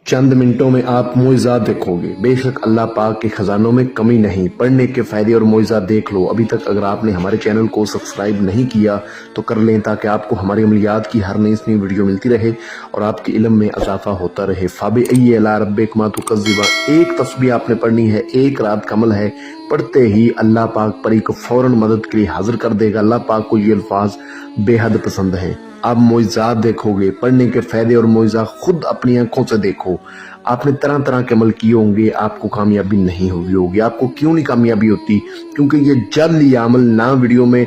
चंद मिनटों में आप मोइज़ात देखोगे। बेशक अल्लाह पाक के खजानों में कमी नहीं। पढ़ने के फायदे और मोइज़ात देख लो। अभी तक अगर आपने हमारे चैनल को सब्सक्राइब नहीं किया तो कर लें, ताकि आपको हमारी अमलियात की हर नई नई वीडियो मिलती रहे और आपके इल्म में इजाफा होता रहे। फाबिअय्यि अला रब्बिकुमा तुकज़्ज़िबान, एक तस्बीह आपने पढ़नी है, एक रात का अमल है। पढ़ते ही अल्लाह पाक परी को फौरन मदद के लिए हाजिर कर देगा। अल्लाह पाक को ये अल्फाज बेहद पसंद है। आप मोइज़ात देखोगे, पढ़ने के फायदे और मोइज़ात खुद अपनी आंखों से देखो। आपने तरह तरह के अमल किए होंगे, आपको कामयाबी नहीं हुई होगी। आपको क्यों नहीं कामयाबी होती? क्योंकि ये जल या अमल ना वीडियो में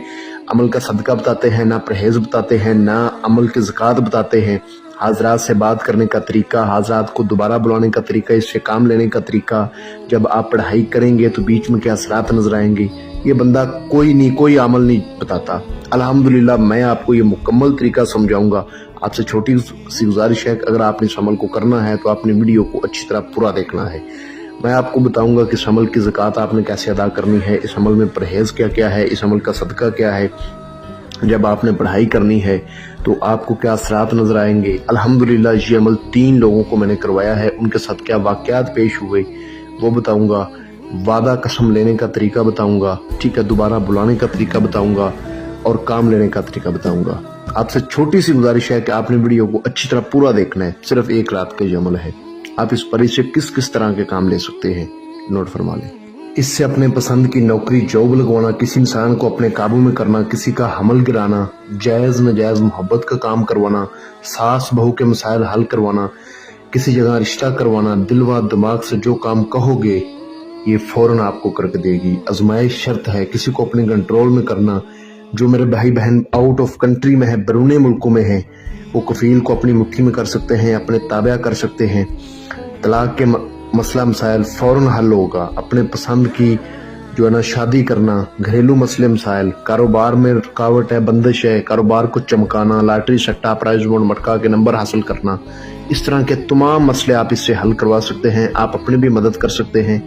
अमल का सदका बताते हैं, ना परहेज बताते हैं, ना अमल की ज़कात बताते हैं। हाजरात से बात करने का तरीका, हाजरात को दोबारा बुलाने का तरीका, इससे काम लेने का तरीका, जब आप पढ़ाई करेंगे तो बीच में क्या असरात नजर आएंगे, ये बंदा कोई अमल नहीं बताता। अल्हम्दुलिल्लाह मैं आपको ये मुकम्मल तरीका समझाऊंगा। आपसे छोटी सी गुजारिश है कि अगर आपने इस अमल को करना है तो आपने वीडियो को अच्छी तरह पूरा देखना है। मैं आपको बताऊंगा कि इस अमल की ज़कात आपने कैसे अदा करनी है, इस अमल में परहेज क्या क्या है, इस अमल का सदका क्या है। जब आपने पढ़ाई करनी है तो आपको क्या असरात नजर आएंगे। अल्हम्दुलिल्लाह ये अमल 3 लोगों को मैंने करवाया है, उनके साथ क्या वाक़यात पेश हुए वो बताऊंगा। वादा कसम लेने का तरीका बताऊंगा, ठीक है, दोबारा बुलाने का तरीका बताऊंगा और काम लेने का तरीका बताऊंगा। आपसे छोटी सी गुजारिश है कि आपने वीडियो को अच्छी तरह पूरा देखना है। सिर्फ एक रात का ये अमल है। आप इस परी से किस किस तरह के काम ले सकते हैं, नोट फरमा लें। इससे अपने पसंद की नौकरी जॉब लगवाना, किसी इंसान को अपने काबू में करना, किसी का हमल गिराना, जायज़ नजायज़ मोहब्बत का काम करवाना, सास बहू के मसाइल हल करवाना, किसी जगह रिश्ता करवाना, दिल व दिमाग से जो काम कहोगे ये फौरन आपको करके देगी। आजमाइश शर्त है, किसी को अपने कंट्रोल में करना। जो मेरे भाई बहन आउट ऑफ कंट्री में है, बैरून मुल्कों में है, वो कफील को अपनी मुट्ठी में कर सकते हैं, अपने ताबा कर सकते हैं। तलाक के मसला मसाइल फौरन हल होगा। अपने पसंद की जो है ना शादी करना, घरेलू मसले मसाइल, कारोबार में रुकावट है, बंदिश है, कारोबार को चमकाना, लॉटरी सट्टा प्राइज बोर्ड मटका के नंबर हासिल करना, इस तरह के तमाम मसले आप इससे हल करवा सकते हैं। आप अपनी भी मदद कर सकते हैं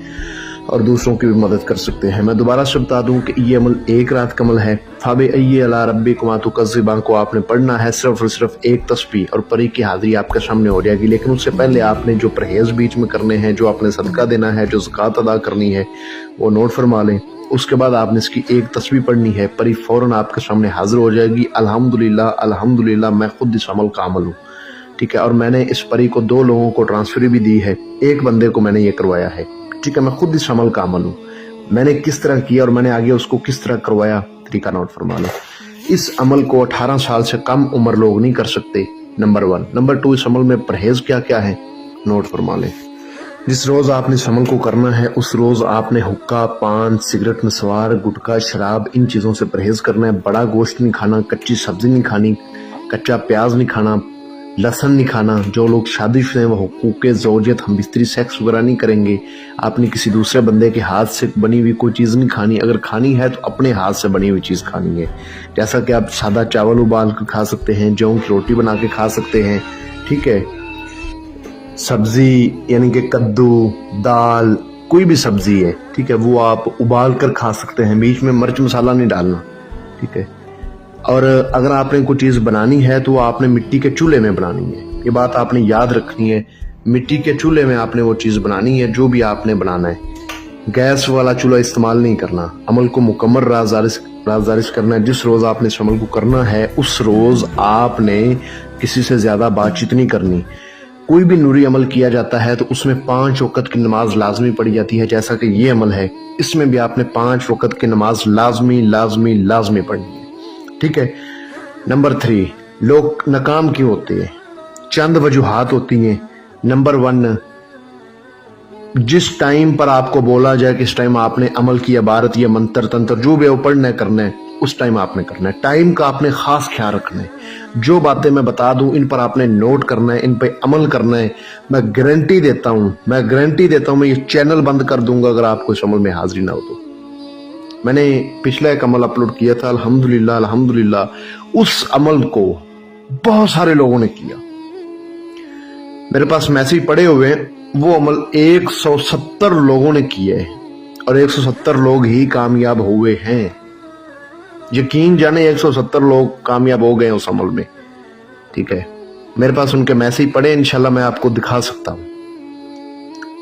और दूसरों की भी मदद कर सकते हैं। मैं दोबारा से बता दूं कि ये अमल एक रात का अमल है। फाबिअय्यि अला रब्बिकुमा तुकज़्ज़िबान को आपने पढ़ना है, सिर्फ और सिर्फ एक तस्बीह और परी की हाजिरी आपके सामने हो जाएगी। लेकिन उससे पहले आपने जो परहेज बीच में करने हैं, जो आपने सदका देना है, जो ज़कात अदा करनी है, वो नोट फरमा लें। उसके बाद आपने इसकी एक तस्बीह पढ़नी है, परी फौरन आपके सामने हाजिर हो जाएगी। अल्हम्दुलिल्लाह अल्हम्दुलिल्लाह मैं खुद इस अमल का अमल हूँ, ठीक है। और मैंने इस परी को 2 लोगों को ट्रांसफर भी दी है, एक बंदे को मैंने ये करवाया है, ठीक है। मैं खुद इस अमल का अमल हूँ। मैंने किस तरह किया और मैंने आगे उसको किस तरह करवाया, तरीका नोट फरमा लो। इस अमल को 18 साल से कम उम्र लोग नहीं कर सकते, नंबर 1। नंबर 2, इस अमल में परहेज क्या क्या है, नोट फरमा लें। जिस रोज आपने इस अमल को करना है उस रोज आपने हुक्का, पान, सिगरेट, नस्वार, गुटखा, शराब, इन चीजों से परहेज करना है। बड़ा गोश्त नहीं खाना, कच्ची सब्जी नहीं खानी, कच्चा प्याज नहीं खाना, लहसुन नहीं खाना। जो लोग शादीशुदा हैं वो हुकूक़े ज़ौजियत, हम बिस्तरी सेक्स वगैरह नहीं करेंगे। आपने किसी दूसरे बंदे के हाथ से बनी हुई कोई चीज़ नहीं खानी। अगर खानी है तो अपने हाथ से बनी हुई चीज़ खानी है। जैसा कि आप सादा चावल उबाल कर खा सकते हैं, जौ की रोटी बना के खा सकते हैं, ठीक है। सब्जी यानी कि कद्दू, दाल, कोई भी सब्जी है, ठीक है, वो आप उबाल कर खा सकते हैं। बीच में मिर्च मसाला नहीं डालना, ठीक है। और अगर आपने कोई चीज़ बनानी है तो आपने मिट्टी के चूल्हे में बनानी है। ये बात आपने याद रखनी है, मिट्टी के चूल्हे में आपने वो चीज़ बनानी है जो भी आपने बनाना है। गैस वाला चूल्हा इस्तेमाल नहीं करना। अमल को मुकम्मल राज़दारिश करना है। जिस रोज़ आपने इस अमल को करना है उस रोज़ आपने किसी से ज़्यादा बातचीत नहीं करनी। कोई भी नूरी अमल किया जाता है तो उसमें 5 वक़्त की नमाज लाजमी पढ़ी जाती है, जैसा कि ये अमल है, इसमें भी आपने 5 वक़्त की नमाज लाजमी पढ़नी है, ठीक है। नंबर 3, लोग नाकाम क्यों होते हैं? चंद वजूहात होती हैं। नंबर 1, जिस टाइम पर आपको बोला जाए कि इस टाइम आपने अमल की इबारत या मंत्र तंत्र जो भी पढ़ना है करना है, उस टाइम आपने करना है। टाइम का आपने खास ख्याल रखना है। जो बातें मैं बता दूं इन पर आपने नोट करना है, इन पर अमल करना है। मैं गारंटी देता हूं, मैं ये चैनल बंद कर दूंगा अगर आपको इस अमल में हाजिरी ना हो तो। मैंने पिछला एक अमल अपलोड किया था, अल्हम्दुलिल्लाह उस अमल को बहुत सारे लोगों ने किया। मेरे पास मैसेज पड़े हुए हैं। वो अमल 170 लोगों ने किया है और 170 लोग ही कामयाब हुए हैं। यकीन जाने 170 लोग कामयाब हो गए उस अमल में, ठीक है। मेरे पास उनके मैसेज पड़े, इंशाल्लाह मैं आपको दिखा सकता हूँ।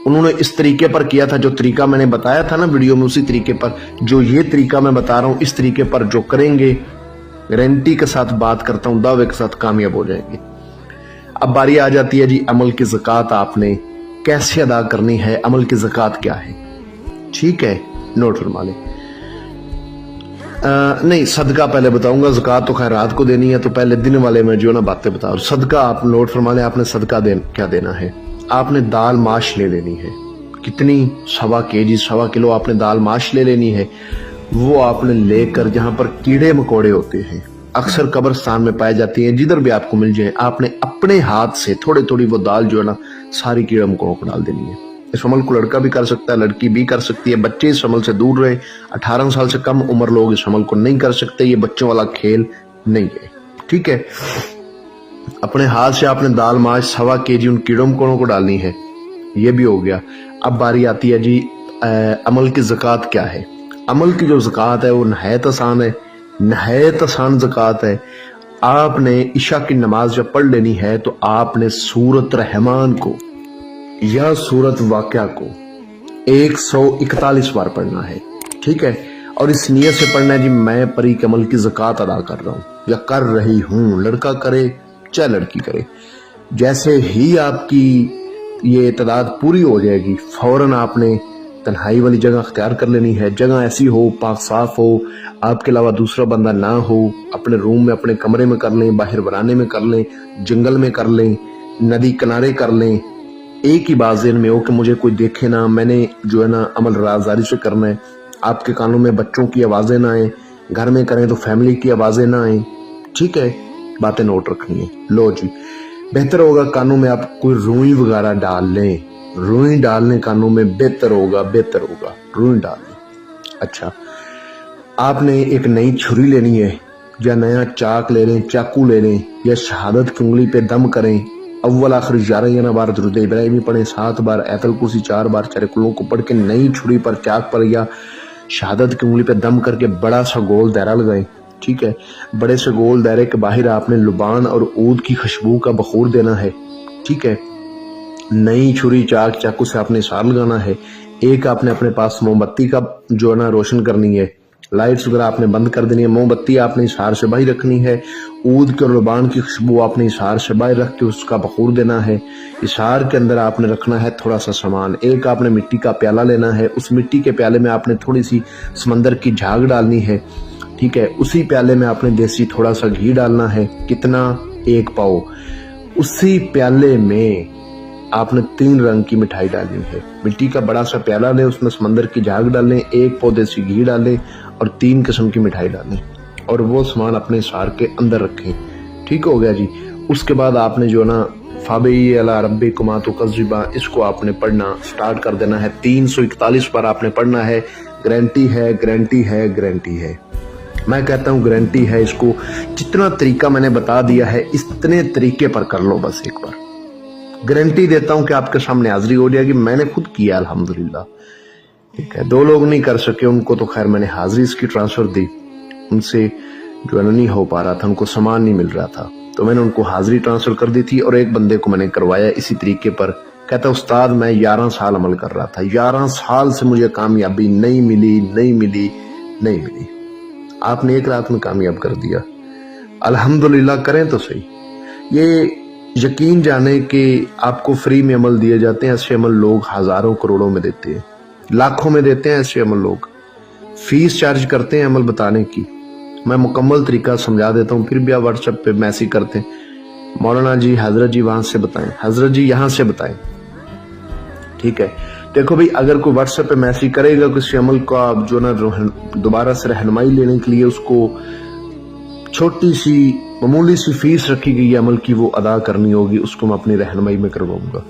उन्होंने इस तरीके पर किया था, जो तरीका मैंने बताया था ना वीडियो में, उसी तरीके पर, जो ये तरीका मैं बता रहा हूँ, इस तरीके पर जो करेंगे, गारंटी के साथ बात करता हूँ, दावे के साथ कामयाब हो जाएंगे। अब बारी आ जाती है जी अमल की ज़कात आपने कैसे अदा करनी है, अमल की ज़कात क्या है। ठीक है, नोट फरमा लें। नहीं, सदका पहले बताऊंगा, ज़कात तो खैर रात को देनी है, तो पहले दिन वाले में जो ना बातें बता रहा हूं। सदका आप नोट फरमा लें, आपने सदका क्या देना है। आपने दाल माश ले लेनी है। कितनी? 1.25 kg, 1.25 किलो आपने दाल माश ले लेनी है। वो आपने लेकर, जहां पर कीड़े मकोड़े होते हैं, अक्सर कब्रिस्तान में पाए जाती हैं, जिधर भी आपको मिल जाए, आपने अपने हाथ से थोड़ी थोड़ी वो दाल जो है ना सारी कीड़े मकोड़ों को डाल देनी है। इस अमल को लड़का भी कर सकता है, लड़की भी कर सकती है। बच्चे इस अमल से दूर रहे, 18 साल से कम उम्र लोग इस अमल को नहीं कर सकते, ये बच्चों वाला खेल नहीं है। ठीक है, अपने हाथ से आपने दाल माश 1.25 kg उन कीड़ों मकोड़ों को डालनी है। ये भी हो गया। अब बारी आती है जी अमल की ज़कात क्या है। अमल की जो ज़कात है वो नहायत आसान है, नहायत आसान ज़कात है। आपने इशा की नमाज जब पढ़ लेनी है तो आपने सूरत रहमान को या सूरत वाक़या को 141 बार पढ़ना है। ठीक है, और इस नियत से पढ़ना है जी मैं परी के अमल की ज़कात अदा कर रहा हूँ या कर रही हूँ, लड़का करे चाहे लड़की करे। जैसे ही आपकी ये तादाद पूरी हो जाएगी, फौरन आपने तन्हाई वाली जगह अख्तियार कर लेनी है। जगह ऐसी हो, पाक साफ हो, आपके अलावा दूसरा बंदा ना हो। अपने रूम में, अपने कमरे में कर लें, बाहर बराने में कर लें, जंगल में कर लें, नदी किनारे कर लें। एक ही बाज़ेन में हो कि मुझे कोई देखे ना, मैंने जो है ना अमल राज़दारी से करना है। आपके कानों में बच्चों की आवाज़ें ना आए, घर में करें तो फैमिली की आवाज़ें ना आए। ठीक है, बातें नोट रखनी है। लो जी, बेहतर होगा कानों में आप कोई रुई वगैरह डाल लें, रुई डालने कानों में बेहतर होगा, बेहतर होगा, रुई डाल लें। अच्छा, आपने एक नई छुरी लेनी है या नया चाक ले लें, चाकू ले लें, या शहादत की उंगली पे दम करें। अव्वल आखिर 11 बार दुरूद इब्राहिमी पढ़ें, 7 बार आयतुल कुर्सी, 4 बार चार कुलों को पढ़ के नई छुरी पर, चाक पर या शहादत की उंगली पे दम करके बड़ा सा गोल दायरा लगाएं। ठीक है, बड़े से गोल दायरे के बाहर आपने लुबान और ऊद की खुशबू का बखूर देना है। ठीक है, नई छुरी चाक चाकू से आपने इशार लगाना है। एक आपने अपने पास मोमबत्ती का जो है ना रोशन करनी है, लाइट्स वगैरह आपने बंद कर देनी है। मोमबत्ती आपने इशार से बाहर रखनी है। ऊद के और लुबान की खुशबू आपने इशार से बाहर रख के उसका बखूर देना है। इशार के अंदर आपने रखना है थोड़ा सा सामान। एक आपने मिट्टी का प्याला लेना है, उस मिट्टी के प्याले में आपने थोड़ी सी समंदर की झाग डालनी है। ठीक है, उसी प्याले में आपने देसी थोड़ा सा घी डालना है। कितना? 1 पाव। उसी प्याले में आपने 3 रंग की मिठाई डालनी है। मिट्टी का बड़ा सा प्याला लें, उसमें समंदर की झाग डालें, 1 पाव देसी घी डालें और 3 किस्म की मिठाई डालें और वो सामान अपने सार के अंदर रखें। ठीक हो गया जी। उसके बाद आपने जो ना फाबी अला रब्बी कुमा तो कज़िबा, इसको आपने पढ़ना स्टार्ट कर देना है। 341 बार आपने पढ़ना है। गारंटी है, गारंटी है, गारंटी है। मैं कहता हूँ गारंटी है। इसको जितना तरीका मैंने बता दिया है, इतने तरीके पर कर लो बस एक बार। गारंटी देता हूँ कि आपके सामने हाजिरी हो जाएगी। मैंने खुद किया अल्हम्दुलिल्लाह। ठीक है, 2 लोग नहीं कर सके, उनको तो खैर मैंने हाजिरी इसकी ट्रांसफर दी। उनसे जो है नहीं हो पा रहा था, उनको सामान नहीं मिल रहा था, तो मैंने उनको हाजिरी ट्रांसफर कर दी थी। और एक बंदे को मैंने करवाया इसी तरीके पर। कहता उस्ताद मैं 11 साल अमल कर रहा था, 11 साल से मुझे कामयाबी नहीं मिली, नहीं मिली, नहीं मिली। आपने एक रात में कामयाब कर दिया, अल्हम्दुलिल्लाह। करें तो सही। ये यकीन जाने कि आपको फ्री में अमल दिए जाते हैं। ऐसे अमल लोग हजारों करोड़ों में देते हैं, लाखों में देते हैं। ऐसे अमल लोग फीस चार्ज करते हैं अमल बताने की। मैं मुकम्मल तरीका समझा देता हूँ, फिर भी आप व्हाट्सएप पे मैसेज करते हैं, मौलाना जी, हजरत जी वहां से बताएं, हजरत जी यहाँ से बताएं। ठीक है, देखो भाई, अगर कोई व्हाट्सएप पे मैसेज करेगा किसी अमल को, आप जो ना दोबारा से रहनुमाई लेने के लिए उसको छोटी सी मामूली सी फीस रखी गई है अमल की, वो अदा करनी होगी, उसको मैं अपनी रहनुमाई में करवाऊंगा।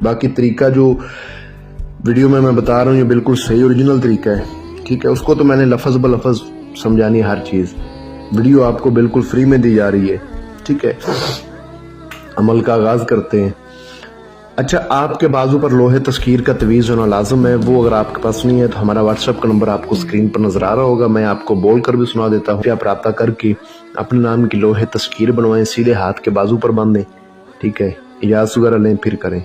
बाकी तरीका जो वीडियो में मैं बता रहा हूँ ये बिल्कुल सही ओरिजिनल तरीका है। ठीक है, उसको तो मैंने लफज ब लफज समझानी है हर चीज। वीडियो आपको बिल्कुल फ्री में दी जा रही है। ठीक है, अमल का आगाज करते हैं। अच्छा, आपके बाजू पर लोहे तस्कीर का तवीज़ होना लाजम है। वो अगर आपके पास नहीं है तो हमारा व्हाट्सएप का नंबर आपको स्क्रीन पर नजर आ रहा होगा। मैं आपको बोल कर भी सुना देता हूँ। आप राब्ता करके अपने नाम की लोहे तस्कीर बनवाएं, सीधे हाथ के बाजू पर बांधें। ठीक है, इजाज़त वगैरह लें फिर करें।